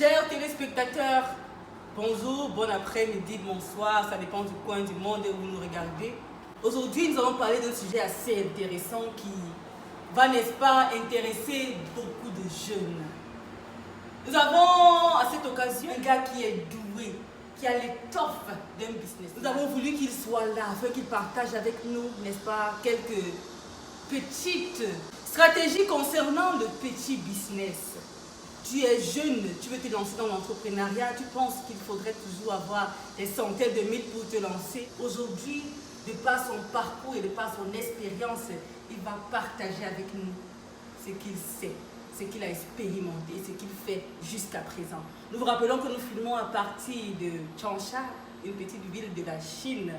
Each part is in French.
Chers téléspectateurs, bonjour, bon après-midi, bonsoir, ça dépend du coin du monde où vous nous regardez. Aujourd'hui, nous allons parler d'un sujet assez intéressant qui va, n'est-ce pas, intéresser beaucoup de jeunes. Nous avons à cette occasion un gars qui est doué, qui a l'étoffe d'un business. Nous avons voulu qu'il soit là, afin qu'il partage avec nous, n'est-ce pas, quelques petites stratégies concernant le petit business. Tu es jeune, tu veux te lancer dans l'entrepreneuriat, tu penses qu'il faudrait toujours avoir des centaines de mille pour te lancer. Aujourd'hui, de par son parcours et de par son expérience, il va partager avec nous ce qu'il sait, ce qu'il a expérimenté, ce qu'il fait jusqu'à présent. Nous vous rappelons que nous filmons à partir de Changsha, une petite ville de la Chine.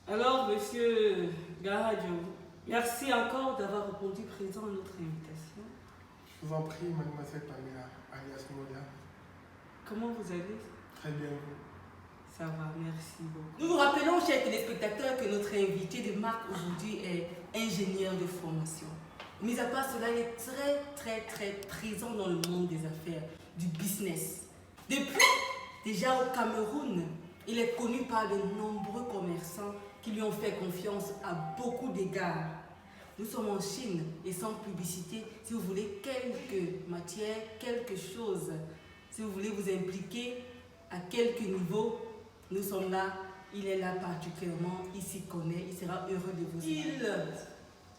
Alors, monsieur Garadio, merci encore d'avoir répondu présent à notre invitation. Je vous en prie, mademoiselle Pamela, alias Moda. Comment vous allez? Très bien, vous. Ça va, merci beaucoup. Nous vous rappelons, chers téléspectateurs, que notre invité de marque aujourd'hui est ingénieur de formation. Mis à part cela, il est très présent dans le monde des affaires, du business. Depuis, déjà au Cameroun, il est connu par de nombreux commerçants qui lui ont fait confiance à beaucoup d'égards. Nous sommes en Chine et sans publicité, si vous voulez quelques matières, quelque chose, si vous voulez vous impliquer à quelque niveau, nous sommes là, il est là particulièrement, il s'y connaît, il sera heureux de vous aider.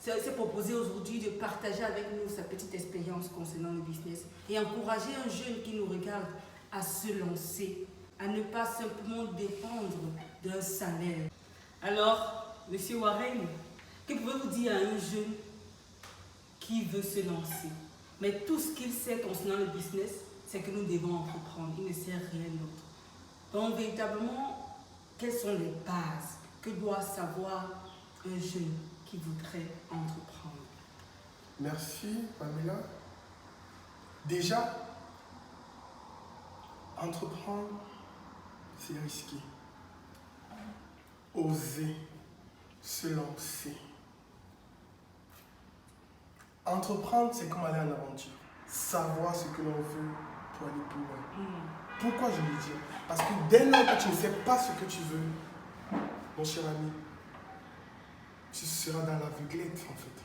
Il s'est proposé aujourd'hui de partager avec nous sa petite expérience concernant le business et encourager un jeune qui nous regarde à se lancer, à ne pas simplement dépendre d'un salaire. Alors, monsieur Warren, que pouvez-vous dire à un jeune qui veut se lancer? Mais tout ce qu'il sait concernant le business, c'est que nous devons entreprendre, il ne sait rien d'autre. Donc, véritablement, quelles sont les bases que doit savoir un jeune qui voudrait entreprendre? Merci, Pamela. Déjà, entreprendre, c'est risqué. Oser se lancer. Entreprendre, c'est comme aller en aventure. Savoir ce que l'on veut pour aller plus loin. Pourquoi je le dis? Parce que dès lors que tu ne sais pas ce que tu veux, mon cher ami, tu seras dans l'aveuglette en fait.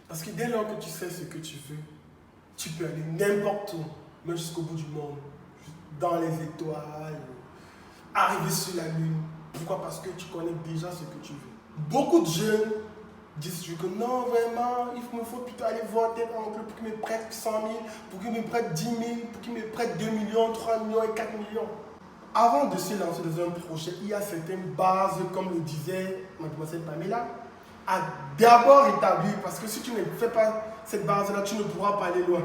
Parce que dès lors que tu sais ce que tu veux, tu peux aller n'importe où, même jusqu'au bout du monde, dans les étoiles, arriver sur la lune. Pourquoi? Parce que tu connais déjà ce que tu veux. Beaucoup de jeunes disent que non, vraiment, il me faut plutôt aller voir tel oncle pour qu'il me prête 100 000, pour qu'il me prête 10 000, pour qu'il me prête 2 millions, 3 millions et 4 millions. Avant de se lancer dans un projet, il y a certaines bases, comme le disait mademoiselle Pamela, à d'abord établir, parce que si tu ne fais pas cette base-là, tu ne pourras pas aller loin.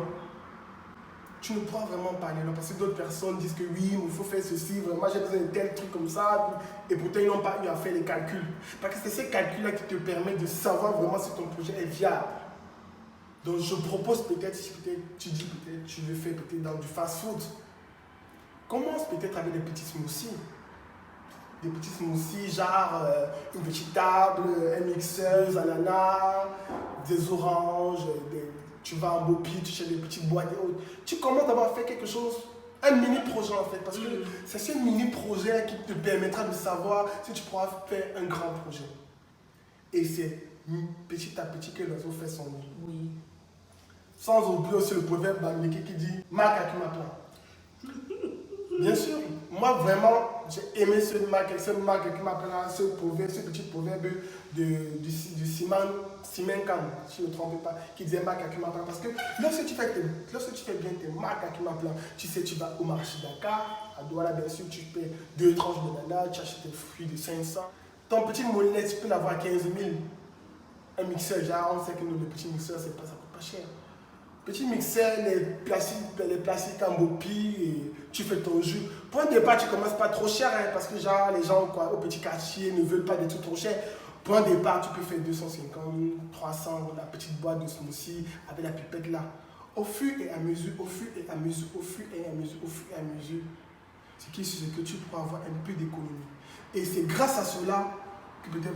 Tu ne pourras vraiment pas aller loin, parce que d'autres personnes disent que oui, il faut faire ceci, vraiment j'ai besoin de tel truc comme ça, et pourtant ils n'ont pas eu à faire les calculs. Parce que c'est ces calculs-là qui te permettent de savoir vraiment si ton projet est viable. Donc je propose peut-être, si peut-être tu dis peut-être tu veux faire peut-être dans du fast-food, commence peut-être avec des petits smoothies. Des petits smoothies, genre une petite table, un mixeur, un ananas, des oranges, tu vas en Bopi, tu cherches des petites boîtes et autres. Tu commences d'abord à faire quelque chose, un mini-projet en fait, parce que c'est ce mini-projet qui te permettra de savoir si tu pourras faire un grand projet. Et c'est petit à petit que l'oiseau fait son nid. Oui. Sans oublier aussi le proverbe bamileke qui dit « Marc à qui m'appelle ». Bien sûr, moi vraiment, j'ai aimé ce marque qui m'appelle, ce proverbe, ce petit proverbe du Simon Khan, si je ne me trompe pas, qui disait marque à qui m'appelle. Parce que lorsque tu fais bien tes marques à qui m'appelle, tu sais, tu vas au marché Dakar, à Douala, bien sûr, tu paies 2 tranches de banane, tu achètes des fruits de 500. Ton petit mollet, tu peux l'avoir à 15 000. Un mixeur, genre, on sait que le petit mixeur, ça coûte pas cher. Petit mixeur, les plastiques en Bopi, et tu fais ton jus. Pour un départ, tu commences pas trop cher, hein, parce que genre, les gens quoi, au petit quartier ne veulent pas des trucs trop chers. Pour un départ, tu peux faire 250, 300, la petite boîte de smoothie avec la pipette là. Au fur et à mesure, ce qui est sûr, c'est que tu pourras avoir un peu d'économie. Et c'est grâce à cela que peut-être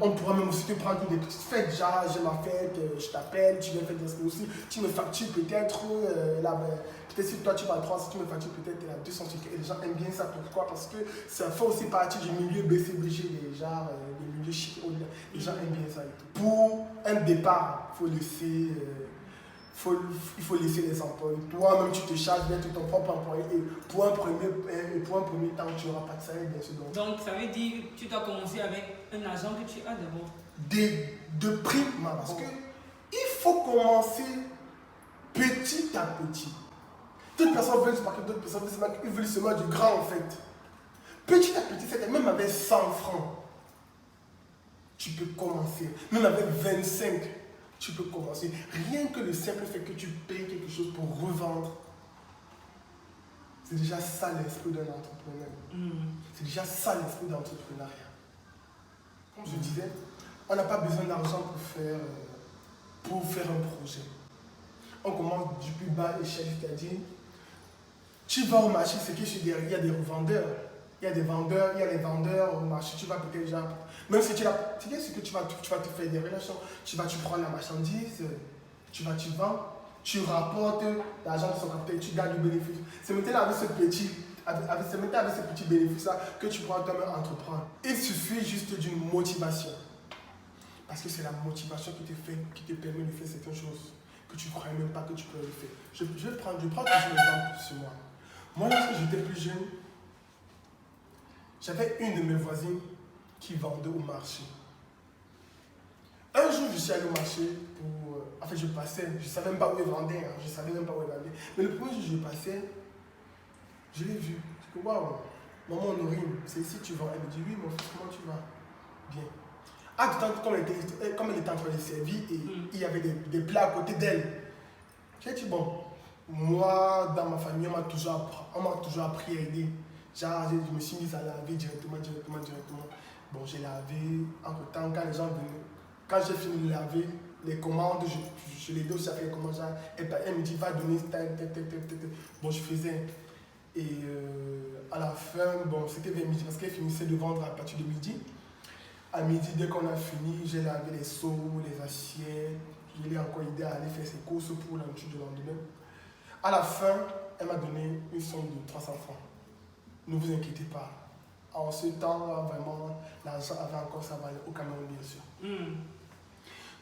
on pourra même aussi te prendre des petites fêtes. Genre, j'ai ma fête, je t'appelle, tu viens faire des choses aussi. Tu me factures peut-être, peut-être si toi tu vas à 300, tu me factures peut-être à 200. Et les gens aiment bien ça. Pourquoi? Parce que ça fait aussi partie du milieu BCBG, des milieux chics. Les gens aiment bien ça et tout. Pour un départ, il faut laisser. Il faut laisser les employés. Toi-même, tu te charges d'être ton propre employé et pour un premier temps, tu n'auras pas de salaire, bien sûr. Donc, ça veut dire que tu dois commencer avec un agent que tu as d'abord. De prime, parce que il faut commencer petit à petit. D'autres personnes veulent se marquer, d'autres personnes veulent se mettre du grand en fait. Petit à petit, c'est même avec 100 francs, tu peux commencer. Même avec 25, tu peux commencer. Rien que le simple fait que tu payes quelque chose pour revendre, c'est déjà ça l'esprit d'un entrepreneur. C'est déjà ça l'esprit d'entrepreneuriat. Comme je disais, on n'a pas besoin d'argent pour faire un projet. On commence du plus bas échelle, c'est-à-dire, tu vas au marché, c'est que il y a des revendeurs. Il y a des vendeurs, il y a les vendeurs au marché, tu vas peut-être déjà. Même si tu as. Tu sais ce que tu vas te faire des relations. Tu prends la marchandise, tu vends, tu rapportes l'argent de son capital, tu gagnes du bénéfice. C'est maintenant avec ce petit bénéfice-là que tu pourras toi-même entreprendre. Il suffit juste d'une motivation. Parce que c'est la motivation qui te permet de faire certaines choses que tu ne croyais même pas que tu peux le faire. Je prends toujours l'exemple sur moi. Moi, lorsque j'étais plus jeune, j'avais une de mes voisines qui vendait au marché. Un jour, je suis allé au marché pour. En fait, je passais, je ne savais même pas où elle vendait. Je savais même pas où elle vendait. Mais le premier jour, je passais, je l'ai vue. Je dis waouh, maman Honorine, c'est ici que tu vends. Elle me dit oui, mon fils, comment tu vas? Bien. Ah, tout le temps, comme elle était en train de servir, et il y avait des plats à côté d'elle. J'ai dit bon, moi, dans ma famille, on m'a toujours appris à aider. Genre, je me suis mise à laver directement. Bon, j'ai lavé. Entre temps, quand les gens venaient, quand j'ai fini de laver, les commandes, je les donne, ça fait les commandes. Elle me dit, va donner tel. Bon, je faisais. Et à la fin, bon, c'était vers midi, parce qu'elle finissait de vendre à partir de midi. À midi, dès qu'on a fini, j'ai lavé les seaux, les assiettes. Je l'ai encore aidé à aller faire ses courses pour la nourriture du lendemain. À la fin, elle m'a donné une somme de 300 francs. Ne vous inquiétez pas. En ce temps-là, vraiment, l'argent avait encore sa valeur au Cameroun, bien sûr.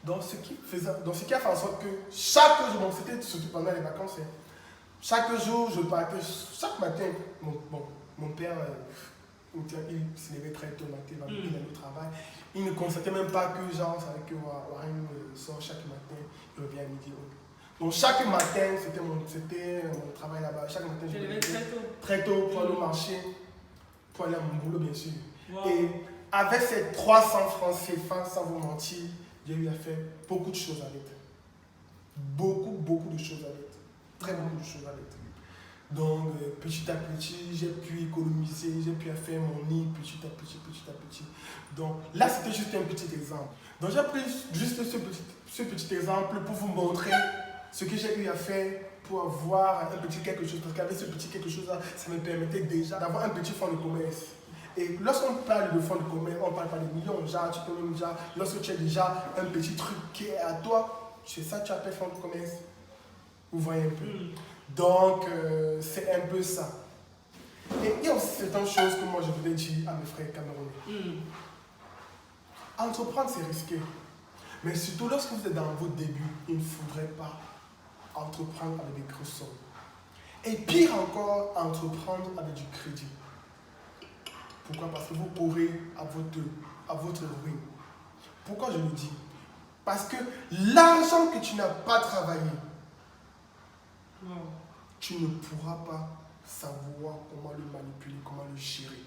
Donc, ce qui a fait en sorte que chaque jour, bon, c'était surtout pendant les vacances, chaque jour, je partais, chaque matin, mon père, il se levait très tôt le matin, il allait au travail. Il ne constatait même pas que, genre, ça que Warren sort chaque matin, il revient à midi. Donc chaque matin, c'était mon travail là-bas. Chaque matin, je me levais très tôt pour aller au marché, pour aller à mon boulot, bien sûr. Wow. Et avec ces 300 francs CFA, sans vous mentir, j'ai eu à faire beaucoup de choses avec. Beaucoup de choses avec. Très beaucoup de choses avec. Donc, petit à petit, j'ai pu économiser, j'ai pu faire mon nid petit à petit. Donc, là, c'était juste un petit exemple. Donc, j'ai pris juste ce petit exemple pour vous montrer ce que j'ai eu à faire pour avoir un petit quelque chose. Parce qu'avec ce petit quelque chose-là, ça me permettait déjà d'avoir un petit fonds de commerce. Et lorsqu'on parle de fonds de commerce, on ne parle pas de millions. Genre, tu peux même, genre, lorsque tu as déjà un petit truc qui est à toi, c'est ça que tu appelles fonds de commerce. Vous voyez un peu. Donc, c'est un peu ça. Et il y a aussi certaines choses que moi je voulais dire à mes frères camerounais. Entreprendre, c'est risqué. Mais surtout lorsque vous êtes dans vos débuts, il ne faudrait pas entreprendre avec des grosses sommes. Et pire encore, entreprendre avec du crédit. Pourquoi? Parce que vous courez à votre ruine. Pourquoi je le dis? Parce que l'argent que tu n'as pas travaillé, tu ne pourras pas savoir comment le manipuler, comment le gérer.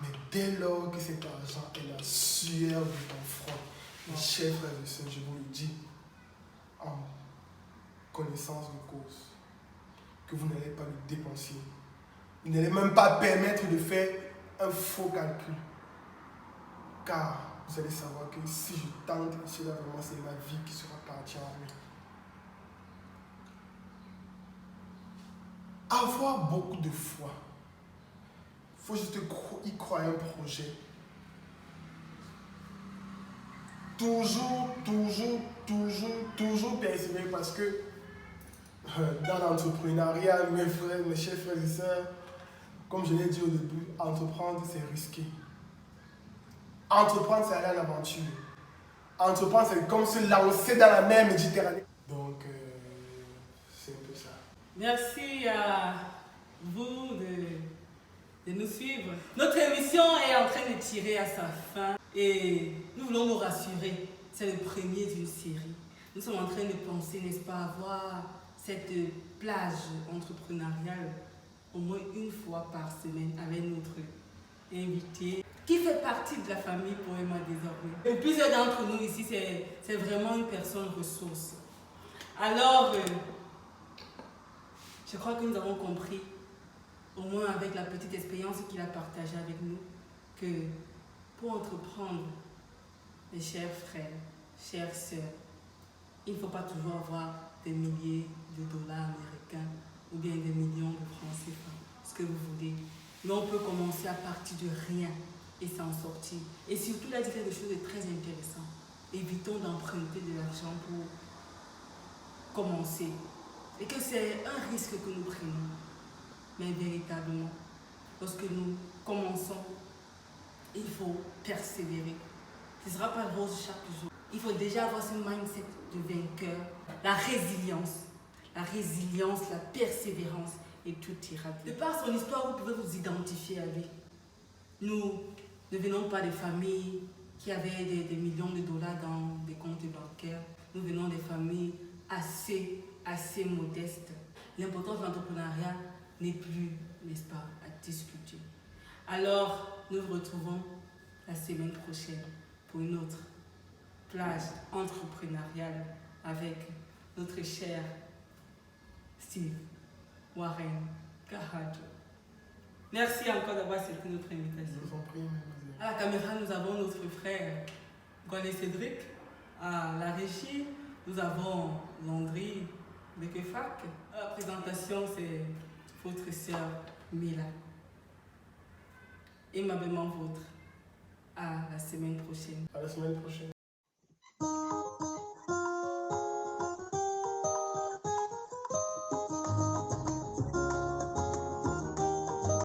Mais dès lors que cet argent est la sueur de ton front, mes chers frères et sœurs, je vous le dis en connaissance de cause, que vous n'allez pas le dépenser. Vous n'allez même pas permettre de faire un faux calcul. Car vous allez savoir que si je tente, c'est là vraiment c'est ma vie qui sera partie en ruine. avoir beaucoup de foi. Il faut juste y croire à un projet. Toujours persévérer parce que dans l'entrepreneuriat, mes chers frères et sœurs, comme je l'ai dit au début, entreprendre c'est risqué. Entreprendre c'est aller en aventure. Entreprendre c'est comme se lancer dans la mer Méditerranée. Donc c'est un peu ça. Merci à vous de nous suivre. Notre émission est en train de tirer à sa fin et nous voulons nous rassurer. C'est le premier d'une série. Nous sommes en train de penser, n'est-ce pas, avoir cette plage entrepreneuriale au moins une fois par semaine avec notre invité qui fait partie de la famille Poema désormais. Et plusieurs d'entre nous ici, c'est vraiment une personne ressource. Alors, je crois que nous avons compris, au moins avec la petite expérience qu'il a partagée avec nous, que pour entreprendre, mes chers frères, chères sœurs, il ne faut pas toujours avoir des milliers de dollars américains ou bien des millions de francs CFA, ce que vous voulez. Mais on peut commencer à partir de rien et s'en sortir. Et surtout, il a dit quelque chose de très intéressant. Évitons d'emprunter de l'argent pour commencer. Et que c'est un risque que nous prenons. Mais véritablement, lorsque nous commençons, il faut persévérer. Ce ne sera pas rose chaque jour. Il faut déjà avoir ce mindset de vainqueur, la résilience, la persévérance et tout ira bien. De par son histoire, vous pouvez vous identifier à lui. Nous ne venons pas des familles qui avaient des millions de dollars dans des comptes bancaires. Nous venons des familles assez modestes. L'importance de l'entrepreneuriat n'est plus, n'est-ce pas, à discuter. Alors, nous nous retrouvons la semaine prochaine pour une autre plage entrepreneuriale avec notre cher Steve Warren Kahajo. Merci encore d'avoir accepté notre invitation. Je vous en prie, mademoiselle. À la caméra, nous avons notre frère Gwané Cédric. À la régie, nous avons Landry Bekefak. À la présentation, c'est votre sœur Mila. Aimablement vôtre. À la semaine prochaine. À la semaine prochaine.